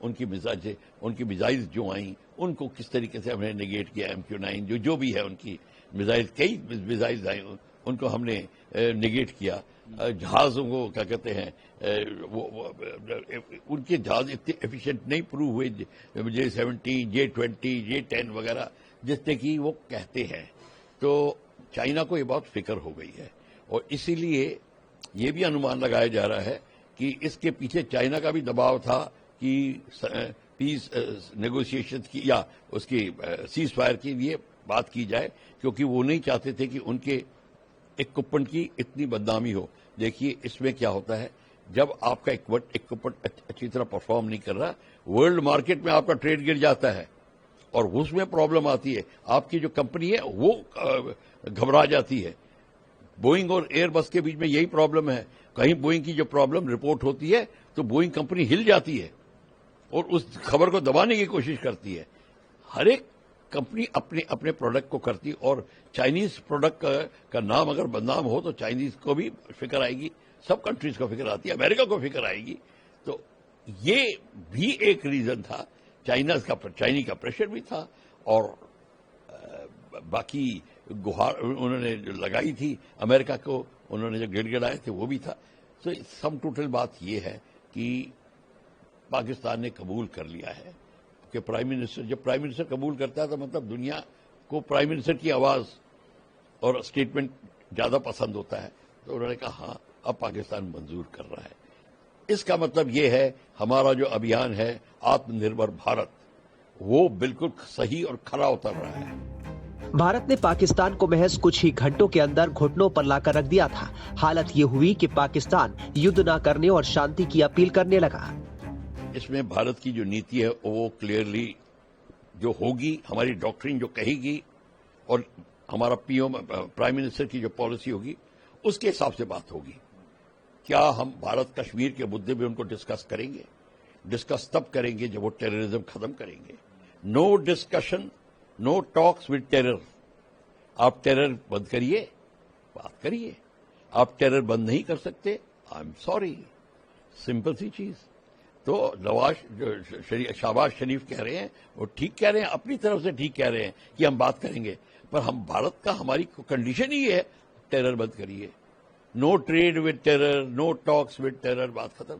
ان کی میزائل جو آئیں ان کو کس طریقے سے ہم نے نیگیٹ کیا. MQ9 جو بھی ہے ان کی میزائل، کئی میزائل آئیں ان کو ہم نے نیگیٹ کیا. جہازوں کو کیا کہتے ہیں ان کے جہاز اتنے ایفیشینٹ نہیں پروو ہوئے J-17 J-20 J-10 وغیرہ جتنے کی وہ کہتے ہیں. تو چائنا کو یہ بہت فکر ہو گئی ہے اور اسی لیے یہ بھی انومان لگایا جا رہا ہے کہ اس کے پیچھے چائنا کا بھی دباؤ تھا کہ پیس نیگوشیشن کی یا اس کی سیز فائر کی لیے بات کی جائے، کیونکہ وہ نہیں چاہتے تھے کہ ان کے اکوپمنٹ کی اتنی بدنامی ہو. دیکھیے اس میں کیا ہوتا ہے، جب آپ کا اکوپمنٹ اچھی طرح پرفارم نہیں کر رہا، ورلڈ مارکیٹ میں آپ کا ٹریڈ گر جاتا ہے اور اس میں پرابلم آتی ہے. آپ کی جو کمپنی ہے وہ گھبرا جاتی ہے. بوئنگ اور ایئر بس کے بیچ میں یہی پرابلم ہے. کہیں بوئنگ کی جو پرابلم رپورٹ ہوتی ہے تو بوئنگ کمپنی ہل جاتی ہے اور اس خبر کو دبانے کی کوشش کرتی ہے. ہر ایک کمپنی اپنے اپنے پروڈکٹ کو کرتی، اور چائنیز پروڈکٹ کا نام اگر بدنام ہو تو چائنیز کو بھی فکر آئے گی، سب کنٹریز کو فکر آتی ہے، امریکہ کو فکر آئے گی. تو یہ بھی ایک ریزن تھا. چائنی کا پریشر بھی تھا اور باقی گہار انہوں نے جو لگائی تھی امریکہ کو، انہوں نے جو گڑ گڑائے تھے وہ بھی تھا. تو سم ٹوٹل بات یہ ہے کہ پاکستان نے قبول کر لیا ہے کہ جب پرائم منسٹر قبول کرتا ہے تو مطلب دنیا کو پرائم منسٹر کی آواز اور اسٹیٹمنٹ زیادہ پسند ہوتا ہے. تو انہوں نے کہا ہاں اب پاکستان منظور کر رہا ہے. اس کا مطلب یہ ہے ہمارا جو ابھیان ہے آتم نربھر بھارت وہ بالکل صحیح اور کھرا اتر رہا ہے. بھارت نے پاکستان کو محض کچھ ہی گھنٹوں کے اندر گھٹنوں پر لا کر رکھ دیا تھا. حالت یہ ہوئی کہ پاکستان یدھ نہ کرنے اور شانتی کی اپیل کرنے لگا. اس میں بھارت کی جو نیتی ہے وہ کلیئرلی جو ہوگی، ہماری ڈاکٹرین جو کہے گی اور ہمارا پرائم منسٹر کی جو پالیسی ہوگی اس کے حساب سے بات ہوگی. کیا ہم بھارت کشمیر کے مدعے پہ ان کو ڈسکس کریں گے؟ ڈسکس تب کریں گے جب وہ ٹیررزم ختم کریں گے. No discussion, no talks with terror. آپ ٹیرر بند کریے، بات کریے. آپ ٹیرر بند نہیں کر سکتے، آئی ایم سوری، سمپل سی چیز. تو شہباز شریف کہہ رہے ہیں، وہ ٹھیک کہہ رہے ہیں، اپنی طرف سے ٹھیک کہہ رہے ہیں کہ ہم بات کریں گے، پر ہم بھارت کا ہماری کنڈیشن ہی ہے ٹیرر بند کریے. No trade with terror, no talks with terror, بات ختم.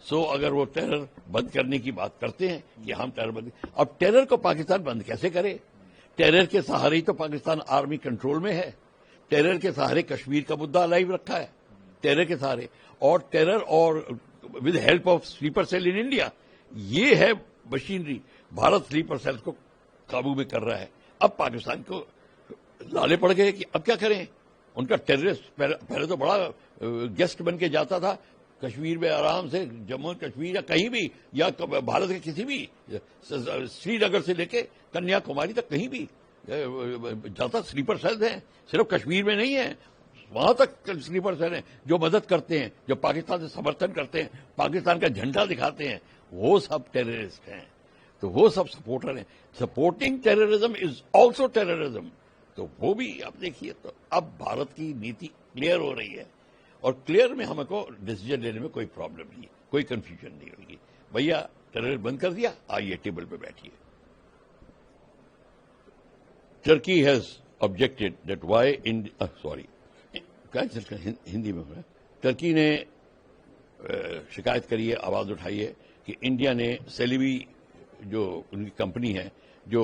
سو اگر وہ ٹیرر بند کرنے کی بات کرتے ہیں کہ ہم ٹیرر بند، اب ٹیرر کو پاکستان بند کیسے کرے؟ ٹیرر کے سہارے ہی تو پاکستان آرمی کنٹرول میں ہے. ٹیرر کے سہارے کشمیر کا مدعا لائیو رکھا ہے، ٹیرر کے سہارے. اور ٹیرر اور with help of sleeper cell in India, یہ ہے مشینری. بھارت سلیپر سیل کو قابو میں کر رہا ہے. اب پاکستان کو لالے پڑ گئے کہ اب کیا کریں. ان کا ٹیررسٹ پہلے تو بڑا گیسٹ بن کے جاتا تھا کشمیر میں، آرام سے جموں کشمیر یا کہیں بھی، یا بھارت کے کسی بھی، سری نگر سے لے کے کنیا کماری تک کہیں بھی جاتا. سلیپر سیل ہیں، صرف کشمیر میں نہیں ہیں، وہاں تک سلیپر سیل ہیں جو مدد کرتے ہیں، جو پاکستان سے سمرتھن کرتے ہیں، پاکستان کا جھنڈا دکھاتے ہیں. وہ سب ٹیررسٹ ہیں، تو وہ سب سپورٹر ہیں. Supporting terrorism is also terrorism. تو وہ بھی آپ دیکھیے. تو اب بھارت کی نیتی کلیئر ہو رہی ہے، اور کلیئر میں ہم کو ڈیسیجن لینے میں کوئی پرابلم نہیں، کوئی کنفیوژن نہیں ہوگی. بھیا ٹیرر بند کر دیا، آئیے ٹیبل پہ بیٹھیے. Turkey has objected that why Hindi میں ٹرکی نے شکایت کری ہے، آواز اٹھائی ہے کہ انڈیا نے سیلیوی جو ان کی کمپنی ہے جو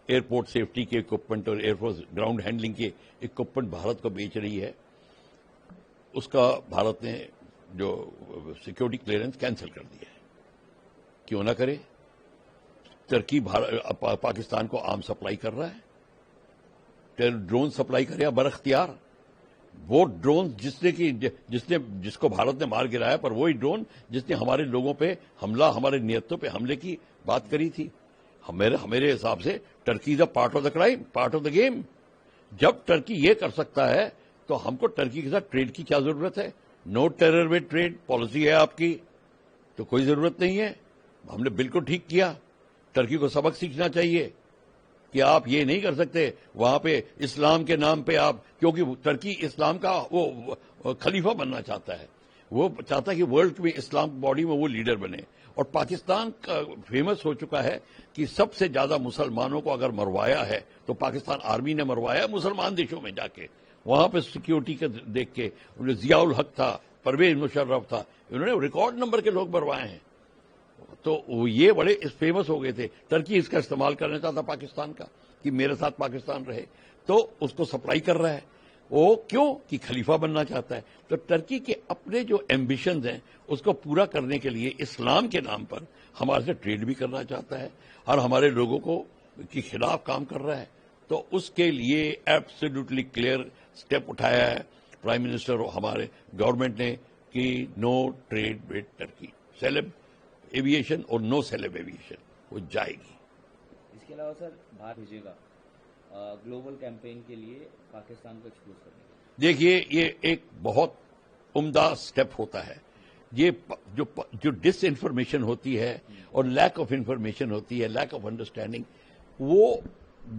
ایئرپورٹ سیفٹی کے اکوپمنٹ اور ایئرفورس گراؤنڈ ہینڈلنگ کے اکوپمنٹ بھارت کو بیچ رہی ہے، اس کا بھارت نے جو سیکورٹی کلیئرنس کینسل کر دیا ہے. کیوں نہ کرے؟ ترکی پاکستان کو آرم سپلائی کر رہا ہے، ڈرون سپلائی کرے باختیار. وہ ڈرون جس کو بھارت نے مار گرایا، پر وہی ڈرون جس نے ہمارے لوگوں پہ حملہ، ہمارے نیتوں پہ حملے کی بات کری تھی. میرے حساب سے Turkey is a part of the crime, part of the game. جب ٹرکی یہ کر سکتا ہے تو ہم کو ٹرکی کے ساتھ ٹریڈ کی کیا ضرورت ہے؟ نو ٹیرر ود ٹریڈ پالیسی ہے آپ کی، تو کوئی ضرورت نہیں ہے. ہم نے بالکل ٹھیک کیا. ٹرکی کو سبق سیکھنا چاہیے کہ آپ یہ نہیں کر سکتے وہاں پہ اسلام کے نام پہ آپ، کیونکہ ٹرکی اسلام کا وہ خلیفہ بننا چاہتا ہے. وہ چاہتا ہے کہ ورلڈ میں اسلام باڈی میں وہ لیڈر بنے. اور پاکستان کا فیمس ہو چکا ہے کہ سب سے زیادہ مسلمانوں کو اگر مروایا ہے تو پاکستان آرمی نے مروایا مسلمان دیشوں میں جا کے. وہاں پہ سیکیورٹی کا دیکھ کے ضیاء الحق تھا, پرویز مشرف تھا, انہوں نے ریکارڈ نمبر کے لوگ مروائے ہیں. تو یہ بڑے فیمس ہو گئے تھے. ٹرکی اس کا استعمال کرنا چاہتا پاکستان کا کہ میرے ساتھ پاکستان رہے, تو اس کو سپلائی کر رہا ہے. وہ کیوں کہ خلیفہ بننا چاہتا ہے. تو ٹرکی کے اپنے جو ایمبیشنز ہیں اس کو پورا کرنے کے لیے اسلام کے نام پر ہمارے سے ٹریڈ بھی کرنا چاہتا ہے اور ہمارے لوگوں کو کے خلاف کام کر رہا ہے. تو اس کے لیے ایبسلیوٹلی کلیئر اسٹیپ اٹھایا ہے پرائم منسٹر اور ہمارے گورنمنٹ نے کہ نو ٹریڈ ود ٹرکی. سیلب ایویشن اور نو سیلب ایویشن وہ جائے گی. اس کے علاوہ سر بھارت بھیجے گا گلوبل کیمپین کے لیے پاکستان کو ایکسپوز کرنے کے لیے. دیکھیے یہ ایک بہت عمدہ سٹیپ ہوتا ہے. یہ جو ڈس انفارمیشن ہوتی ہے اور لیک آف انفارمیشن ہوتی ہے, لیک آف انڈرسٹینڈنگ, وہ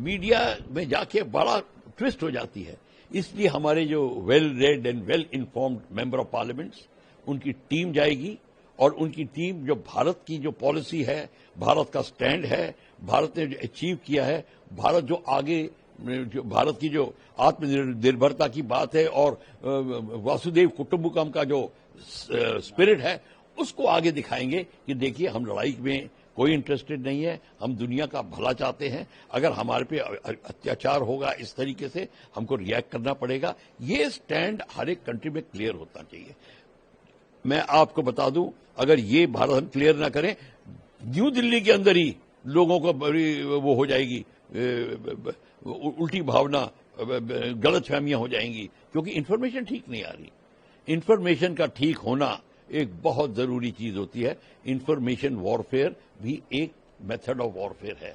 میڈیا میں جا کے بڑا ٹوسٹ ہو جاتی ہے. اس لیے ہمارے جو well read and well informed member of parliaments ان کی ٹیم جائے گی, اور ان کی ٹیم جو بھارت کی جو پالیسی ہے, بھارت کا سٹینڈ ہے, بھارت نے جو اچیو کیا ہے, بھارت جو آگے بھارت کی جو آتم نربھرتا کی بات ہے اور واسودیو کٹمبکم کا جو اسپرٹ ہے اس کو آگے دکھائیں گے کہ دیکھیے ہم لڑائی میں کوئی انٹرسٹڈ نہیں ہے, ہم دنیا کا بھلا چاہتے ہیں. اگر ہمارے پہ اتیاچار ہوگا اس طریقے سے ہم کو ریئیکٹ کرنا پڑے گا. یہ سٹینڈ ہر ایک کنٹری میں کلیئر ہونا چاہیے. میں آپ کو بتا دوں, اگر یہ بھارت ہم کلیئر نہ کریں, نیو دلی کے اندر ہی لوگوں کو بڑی وہ ہو جائے گی, الٹی بھاونا, غلط فہمیاں ہو جائیں گی, کیونکہ انفارمیشن ٹھیک نہیں آ رہی. انفارمیشن کا ٹھیک ہونا ایک بہت ضروری چیز ہوتی ہے. انفارمیشن وارفیئر بھی ایک میتھڈ آف وارفیئر ہے.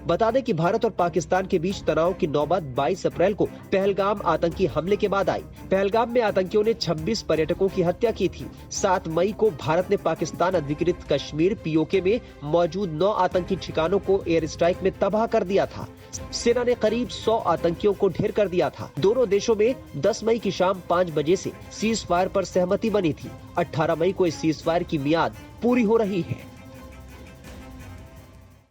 بتا دیں کہ بھارت اور پاکستان کے بیچ تناؤ کی نوبت 22 اپریل کو پہلگام آتنکی حملے کے بعد آئی. پہلگام میں آتنکیوں نے 26 پریٹکوں کی ہتیا کی تھی. 7 مئی کو بھارت نے پاکستان ادھکرت کشمیر POK میں موجود 9 آتنکی ٹھکانوں کو ایئر اسٹرائک میں تباہ کر دیا تھا. سینا نے قریب 100 آتنکیوں کو ڈھیر کر دیا تھا. دونوں دیشوں میں 10 مئی کی شام 5 بجے سے سیز فائر پر سہمتی بنی تھی. 18 مئی کو اس سیز فائر کی میعاد پوری ہو رہی ہے.